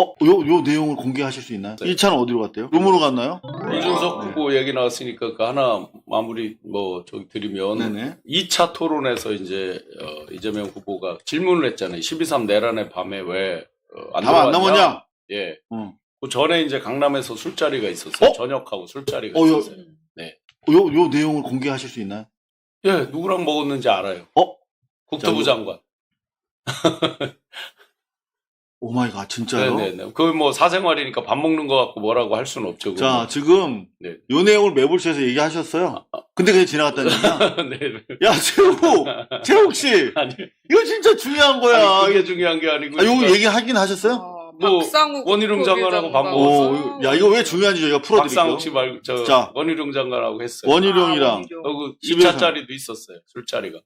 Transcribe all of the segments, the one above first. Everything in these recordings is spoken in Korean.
요 내용을 공개하실 수 있나요? 네. 2차는 어디로 갔대요? 룸으로 갔나요? 이준석 후보 얘기 나왔으니까 그 하나 마무리 저기 드리면 네네. 2차 토론에서 이제 이재명 후보가 질문을 했잖아요. 12.3 내란의 밤에 왜 안 답 안 들어왔냐? 나오냐? 예. 응. 그 전에 이제 강남에서 술자리가 있었어요. 저녁하고 술자리가 있었어요. 네. 요 내용을 공개하실 수 있나요? 예, 누구랑 먹었는지 알아요. 국토부 장관. 오 마이 갓, 진짜요? 네네네. 그 사생활이니까 밥 먹는 거 갖고 뭐라고 할 수는 없죠. 자, 지금 네. 요 내용을 매불쇼에서 얘기하셨어요. 근데 그냥 지나갔다는 얘기야? 네. 야, 최욱 씨, 아니, 이거 진짜 중요한 거야. 그게 중요한 게 아니고. 요거 얘기하긴 하셨어요? 박상욱 원희룡 장관하고 밥 먹었어요. 야, 이거 왜 중요한지 저희가 풀어드릴게요. 박상욱 씨 말고 자, 원희룡 장관하고 했어요. 원희룡이랑 그 2차짜리도 있었어요. 술자리가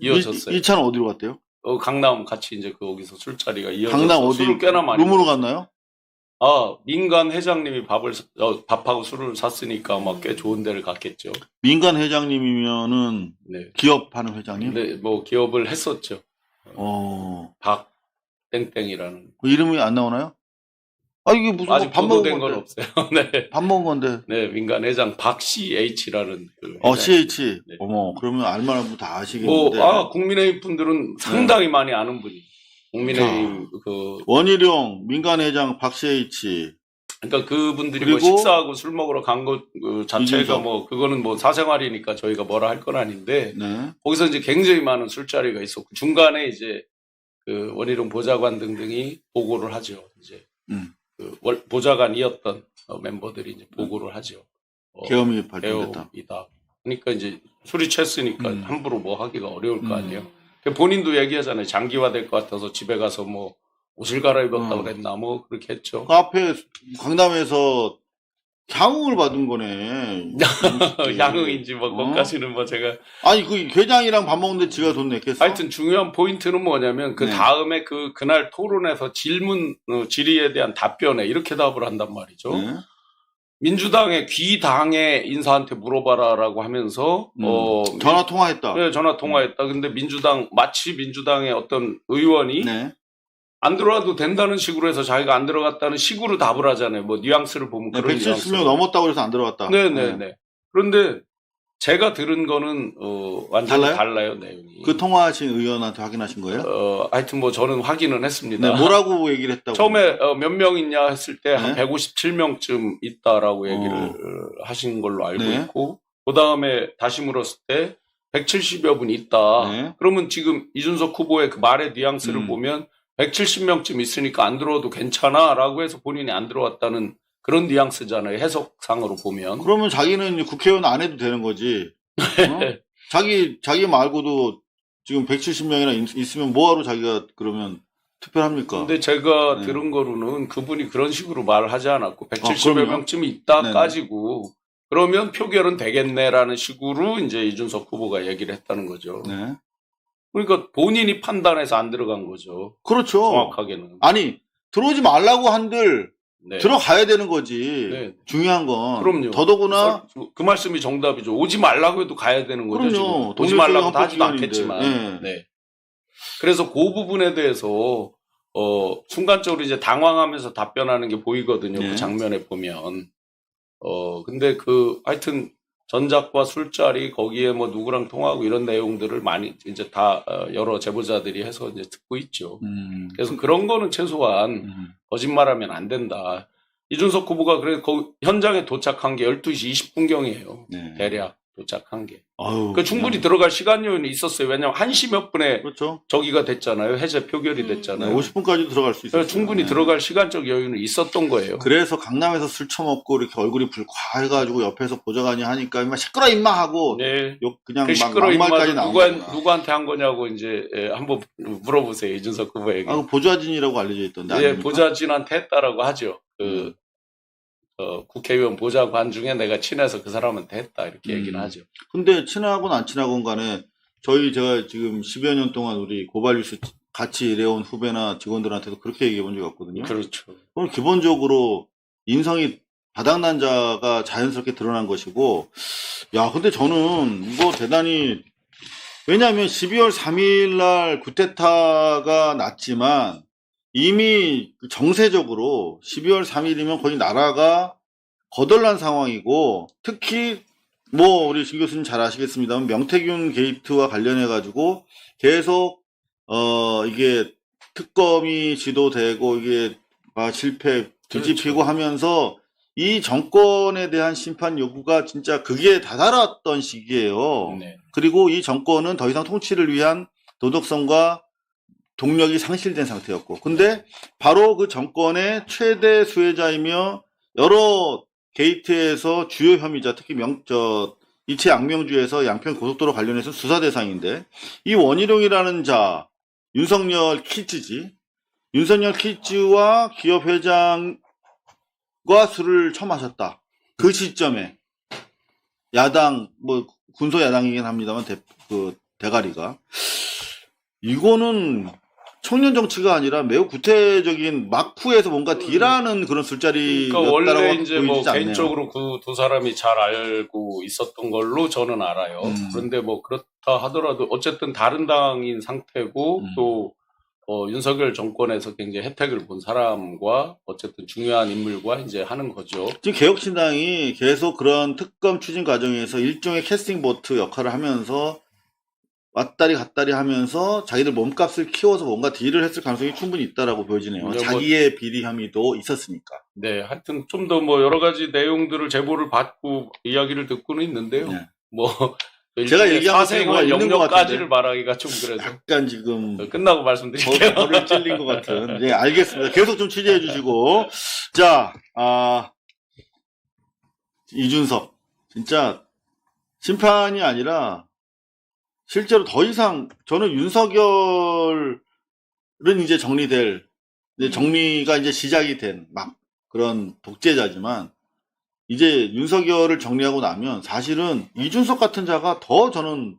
이어졌어요. 2차는 어디로 갔대요? 강남 같이 이제 거기서 술자리가 이어졌어요. 강남 어디? 술을 꽤나 많이 룸으로 먹었어요. 갔나요? 민간 회장님이 밥하고 술을 샀으니까 아마 꽤 좋은 데를 갔겠죠. 민간 회장님이면은 네. 기업하는 회장님? 근데 기업을 했었죠. 박 땡땡이라는. 그 이름이 안 나오나요? 이게 무슨 아직 밥 먹은 보도된 건 건데. 없어요. 네. 밥 먹은 건데. 네, 민간 회장 박CH라는 그 CH. 네. 어머, 그러면 알만한 분 다 아시겠는데. 국민의힘 분들은 상당히 많이 아는 분이. 국민의힘 원희룡 민간 회장 CH. 그러니까 그분들이 그리고 식사하고 술 먹으러 간 것 자체가 이준석. 그거는 사생활이니까 저희가 뭐라 할 건 아닌데 네. 거기서 이제 굉장히 많은 술자리가 있었고 중간에 이제 그 원희룡 보좌관 등등이 보고를 하죠. 이제 보좌관이었던 멤버들이 이제 보고를 하죠. 계엄이 발동됐다. 계엄이다. 그러니까 이제 술이 취했으니까 함부로 하기가 어려울 거 아니에요. 본인도 얘기하잖아요. 장기화될 것 같아서 집에 가서 옷을 갈아입었다고 그랬나 그렇게 했죠. 그 앞에 강남에서 향응을 받은 거네. 향응인지 그것까지는 제가. 아니 그 회장이랑 밥 먹는데 지가 돈 냈겠어? 하여튼 중요한 포인트는 뭐냐면 그 네. 다음에 그날 토론에서 질의에 대한 답변에 이렇게 답을 한단 말이죠. 네. 민주당의 귀당의 인사한테 물어봐라라고 하면서 전화 통화했다. 네, 전화 통화했다. 근데 마치 민주당의 어떤 의원이 네. 안 들어와도 된다는 식으로 해서 자기가 안 들어갔다는 식으로 답을 하잖아요. 뉘앙스를 보면 네, 그런 170명 넘었다고 해서 안 들어갔다. 네네네. 그런데 제가 들은 거는 완전히 달라요 내용이. 그 통화하신 의원한테 확인하신 거예요? 하여튼 저는 확인은 했습니다. 네, 뭐라고 얘기를 했다고? 처음에 몇 명 있냐 했을 때 한 네. 157명쯤 있다라고 얘기를 하신 걸로 알고 네. 있고 그 다음에 다시 물었을 때 170여 분 있다. 네. 그러면 지금 이준석 후보의 그 말의 뉘앙스를 보면 170명쯤 있으니까 안 들어와도 괜찮아 라고 해서 본인이 안 들어왔다는 그런 뉘앙스잖아요. 해석상으로 보면. 그러면 자기는 국회의원 안 해도 되는 거지. 자기 말고도 지금 170명이나 있으면 뭐하러 자기가 그러면 투표합니까? 근데 제가 들은 거로는 그분이 그런 식으로 말을 하지 않았고 170여 그럼요? 명쯤 있다 네네. 까지고 그러면 표결은 되겠네라는 식으로 이제 이준석 후보가 얘기를 했다는 거죠. 네. 그러니까 본인이 판단해서 안 들어간 거죠. 그렇죠. 정확하게는. 아니, 들어오지 말라고 한들 네. 들어가야 되는 거지. 네. 중요한 건. 그럼요. 더더구나. 그 말씀이 정답이죠. 오지 말라고 해도 가야 되는 거죠. 그럼요. 지금. 오지 말라고 도 하지도 헌법기관인데. 않겠지만. 네. 그래서 그 부분에 대해서 순간적으로 이제 당황하면서 답변하는 게 보이거든요. 네. 그 장면에 보면. 근데 하여튼 전작과 술자리 거기에 누구랑 통화하고 이런 내용들을 많이 이제 다 여러 제보자들이 해서 이제 듣고 있죠. 그래서 그런 거는 최소한 거짓말하면 안 된다. 이준석 후보가 현장에 도착한 게 12시 20분경이에요. 네. 대략 도착한 게. 아유, 충분히 들어갈 시간 여유는 있었어요. 왜냐하면 1시 몇 분에 그렇죠. 저기가 됐잖아요. 해제 표결이 됐잖아요. 50분까지 들어갈 수 있어요. 충분히 들어갈 시간적 여유는 있었던 거예요. 그래서 강남에서 술 처먹고 이렇게 얼굴이 불과해가지고 옆에서 보좌관이 하니까 임마 시끄러 임마 하고 네. 그냥 그 시끄러 막말까지 나오고 누구한테 한 거냐고 이제 한번 물어보세요. 이준석 후보에게. 보좌진이라고 알려져 있던데. 예, 보좌진한테 했다라고 하죠. 국회의원 보좌관 중에 내가 친해서 그 사람한테 했다 이렇게 얘기는 하죠. 근데 친하건 안 친하건 간에 제가 지금 10여 년 동안 우리 고발뉴스 같이 일해온 후배나 직원들한테도 그렇게 얘기해 본 적이 없거든요. 그렇죠. 그럼 기본적으로 인성이 바닥난 자가 자연스럽게 드러난 것이고, 야, 근데 저는 이거 대단히, 왜냐하면 12월 3일 날 쿠데타가 났지만 이미 정세적으로 12월 3일이면 거의 나라가 거덜난 상황이고, 특히 뭐 우리 진 교수님 잘 아시겠습니다만 명태균 게이트와 관련해 가지고 계속 이게 특검이 지도되고 이게 실패 뒤집히고 그렇죠. 하면서 이 정권에 대한 심판 요구가 진짜 극에 다다랐던 시기예요. 네. 그리고 이 정권은 더 이상 통치를 위한 도덕성과 동력이 상실된 상태였고, 근데 바로 그 정권의 최대 수혜자이며 여러 게이트에서 주요 혐의자, 특히 이채 양명주에서 양평 고속도로 관련해서 수사 대상인데, 이 원희룡이라는 자, 윤석열 키즈지, 윤석열 키즈와 기업 회장과 술을 처음 마셨다. 그 시점에 야당, 뭐 군소 야당이긴 합니다만 대가리가, 이거는 청년 정치가 아니라 매우 구태적인 막후에서 뭔가 딜하는 그런 술자리였다라고 그러니까 원래 이제 뭐 보이지 않네요. 개인적으로 그 두 사람이 잘 알고 있었던 걸로 저는 알아요. 그런데 뭐 그렇다 하더라도 어쨌든 다른 당인 상태고 또 윤석열 정권에서 굉장히 혜택을 본 사람과 어쨌든 중요한 인물과 이제 하는 거죠. 지금 개혁신당이 계속 그런 특검 추진 과정에서 일종의 캐스팅 보트 역할을 하면서 왔다리 갔다리 하면서 자기들 몸값을 키워서 뭔가 딜을 했을 가능성이 충분히 있다라고 보여지네요. 자기의 비리 혐의도 있었으니까. 네, 하여튼 좀 더 뭐 여러 가지 내용들을 제보를 받고 이야기를 듣고는 있는데요. 네. 뭐 제가 얘기한 사생활 영역까지를 말하기가 좀 그래서 약간 지금 끝나고 말씀드릴게요. 머리를 찔린 것 같은. 네, 알겠습니다. 계속 좀 취재해 주시고. 자, 이준석 진짜 심판이 아니라 실제로 더 이상 저는 윤석열은 이제 정리가 이제 시작이 된 막 그런 독재자지만, 이제 윤석열을 정리하고 나면 사실은 이준석 같은 자가 더 저는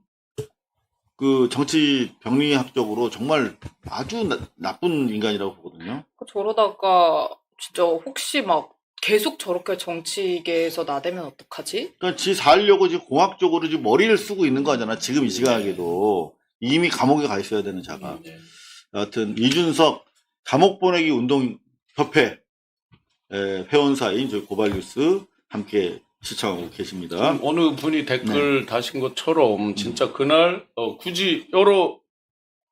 그 정치 병리학적으로 정말 아주 나쁜 인간이라고 보거든요. 저러다가 진짜 혹시 막 계속 저렇게 정치계에서 나대면 어떡하지? 그러니까 지 살려고 지금 공학적으로 지금 머리를 쓰고 있는 거잖아. 지금 이 시각에도 이미 감옥에 가 있어야 되는 자가. 여하튼 이준석 감옥 보내기 운동협회 회원사인 저희 고발뉴스 함께 시청하고 계십니다. 어느 분이 댓글 다신 것처럼 진짜 그날 굳이 여러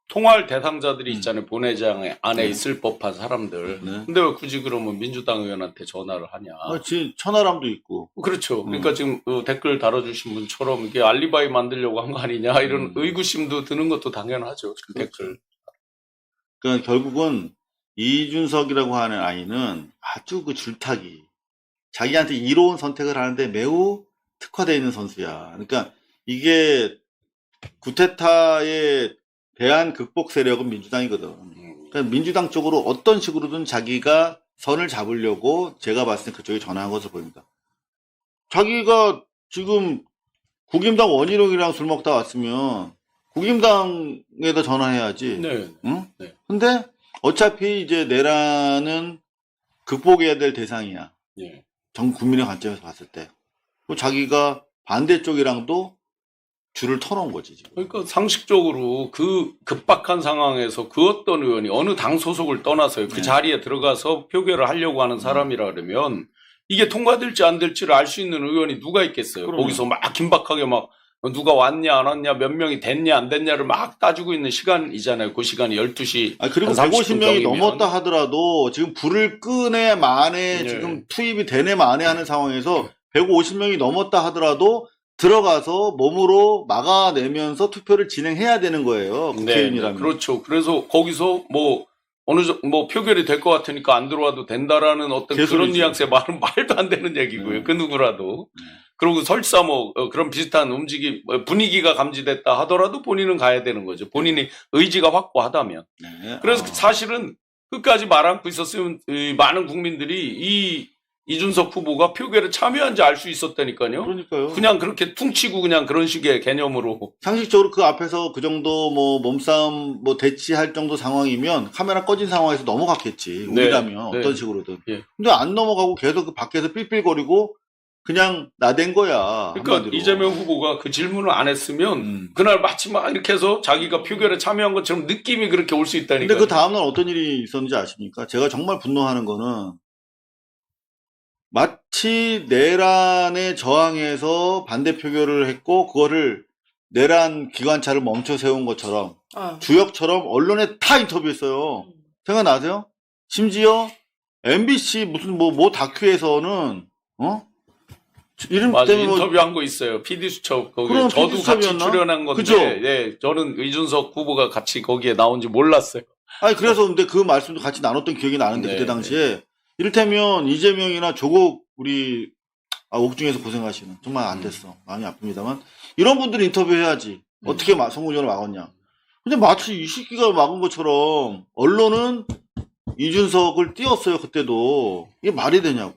통할 대상자들이 있잖아요. 본회장 안에 있을 법한 사람들. 근데 왜 굳이 그러면 민주당 의원한테 전화를 하냐. 천하람도 있고. 그렇죠. 그러니까 지금 댓글 달아주신 분처럼 이게 알리바이 만들려고 한 거 아니냐 이런 의구심도 드는 것도 당연하죠. 지금 그렇죠. 댓글. 그러니까 결국은 이준석이라고 하는 아이는 아주 그 줄타기. 자기한테 이로운 선택을 하는데 매우 특화되어 있는 선수야. 그러니까 이게 구테타의 대한 극복 세력은 민주당이거든. 그러니까 민주당 쪽으로 어떤 식으로든 자기가 선을 잡으려고 제가 봤을 때 그쪽에 전화한 것으로 보입니다. 자기가 지금 국임당 원희룡이랑 술 먹다 왔으면 국임당에다 전화해야지. 네. 응? 네. 근데 어차피 이제 내란은 극복해야 될 대상이야. 네. 전 국민의 관점에서 봤을 때. 자기가 반대쪽이랑도 줄을 터놓은 거지, 지금. 그러니까 상식적으로 그 급박한 상황에서 그 어떤 의원이 어느 당 소속을 떠나서요. 그 자리에 들어가서 표결을 하려고 하는 사람이라 그러면 이게 통과될지 안 될지를 알 수 있는 의원이 누가 있겠어요. 그럼요. 거기서 막 긴박하게 막 누가 왔냐 안 왔냐 몇 명이 됐냐 안 됐냐를 막 따지고 있는 시간이잖아요. 그 시간이 12시. 그리고 150명이 넘었다 하더라도 지금 불을 끄네 마네 네. 지금 투입이 되네 마네 하는 상황에서 150명이 넘었다 하더라도 들어가서 몸으로 막아내면서 투표를 진행해야 되는 거예요. 국회의원이라면. 네, 그렇죠. 그래서 거기서 뭐 표결이 될 것 같으니까 안 들어와도 된다라는 어떤 그런 개소리지. 뉘앙스의 말은 말도 안 되는 얘기고요. 그 누구라도. 그리고 설사 그런 비슷한 분위기가 감지됐다 하더라도 본인은 가야 되는 거죠. 본인이 의지가 확고하다면. 네. 그래서 사실은 끝까지 말 않고 있었으면 많은 국민들이 이준석 후보가 표결에 참여한지 알 수 있었다니까요. 그러니까요. 그냥 그렇게 퉁치고 그냥 그런 식의 개념으로. 상식적으로 그 앞에서 그 정도 몸싸움 대치할 정도 상황이면 카메라 꺼진 상황에서 넘어갔겠지. 우리라면 네. 어떤 식으로든. 예. 근데 안 넘어가고 계속 그 밖에서 삘삘거리고 그냥 나댄 거야. 그러니까 한마디로. 이재명 후보가 그 질문을 안 했으면 그날 마치 막 이렇게 해서 자기가 표결에 참여한 것처럼 느낌이 그렇게 올 수 있다니까. 근데 그 다음날 어떤 일이 있었는지 아십니까? 제가 정말 분노하는 거는 마치 내란에 저항해서 반대 표결을 했고 그거를 내란 기관차를 멈춰 세운 것처럼 어. 주역처럼 언론에 다 인터뷰했어요. 생각나세요? 심지어 MBC 무슨 뭐 다큐에서는 이름 맞아, 때문에 인터뷰한 거 있어요. PD 수첩 거기 그럼 저도 PD 같이 수첩이었나? 출연한 건데, 그죠? 예, 저는 이준석 후보가 같이 거기에 나온지 몰랐어요. 아니 그래서 근데 그 말씀도 같이 나눴던 기억이 나는데 네, 그때 당시에 이를테면 이재명이나 조국 우리 옥중에서 고생하시는 정말 안 됐어 마음이 아픕니다만 이런 분들 인터뷰해야지 어떻게 송구전을 막았냐. 근데 마치 이 새끼가 막은 것처럼 언론은 이준석을 띄웠어요 그때도. 이게 말이 되냐고.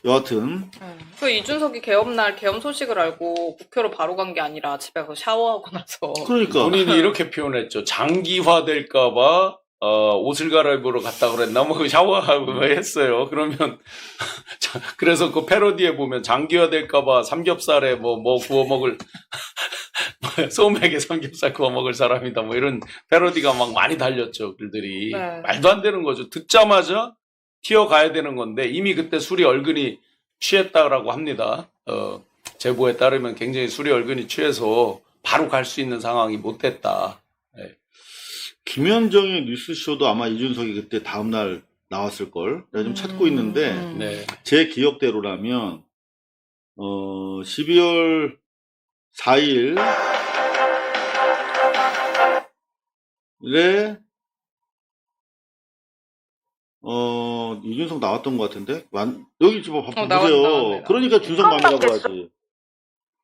여하튼 그 이준석이 계엄날 계엄 소식을 알고 국회로 바로 간 게 아니라 집에 가서 샤워하고 나서. 그러니까 본인이 이렇게 표현했죠. 장기화 될까봐 옷을 갈아입으러 갔다 그랬나 뭐 샤워하고 했어요. 그러면 그래서 그 패러디에 보면 장기화 될까봐 삼겹살에 뭐 구워 먹을 소맥에 삼겹살 구워 먹을 사람이다 뭐 이런 패러디가 막 많이 달렸죠. 글들이. 네. 말도 안 되는 거죠. 듣자마자 튀어가야 되는 건데 이미 그때 술이 얼근이 취했다라고 합니다. 제보에 따르면 굉장히 술이 얼근이 취해서 바로 갈 수 있는 상황이 못 됐다. 네. 김현정의 뉴스쇼도 아마 이준석이 그때 다음날 나왔을걸. 내가 좀 찾고 있는데 네. 제 기억대로라면 12월 4일에 이준석 나왔던 것 같은데 여기 지금 보세요. 나왔네. 그러니까 준석맘이라고 하지.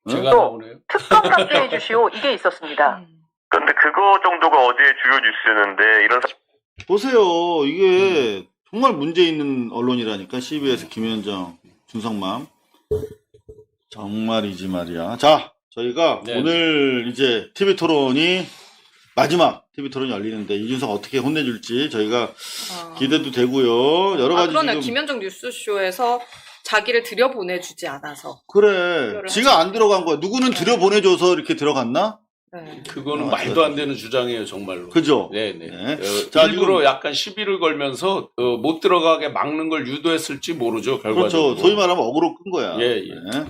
제가 나오네요. 특검 답변해 주시오. 이게 있었습니다. 근데 그거 정도가 어제의 주요 뉴스였는데 이런 보세요. 이게 정말 문제 있는 언론이라니까. CBS 김현정, 준석맘. 정말이지 말이야. 자, 저희가 네. 오늘 이제 TV 토론이 마지막 TV 토론이 열리는데 이준석 어떻게 혼내줄지 저희가 기대도 되고요. 여러 가지 그러네. 지금 김현정 뉴스쇼에서 자기를 들여보내주지 않아서. 그래. 지가 안 들어간 거야. 누구는 들여보내줘서 이렇게 들어갔나? 네. 그거는 말도 안 되는 주장이에요, 정말로. 그죠? 네네. 네. 자, 일부러 지금- 약간 시비를 걸면서 못 들어가게 막는 걸 유도했을지 모르죠, 결과적으로. 그렇죠. 소위 말하면 어그로 끈 거야. 예, 예. 네.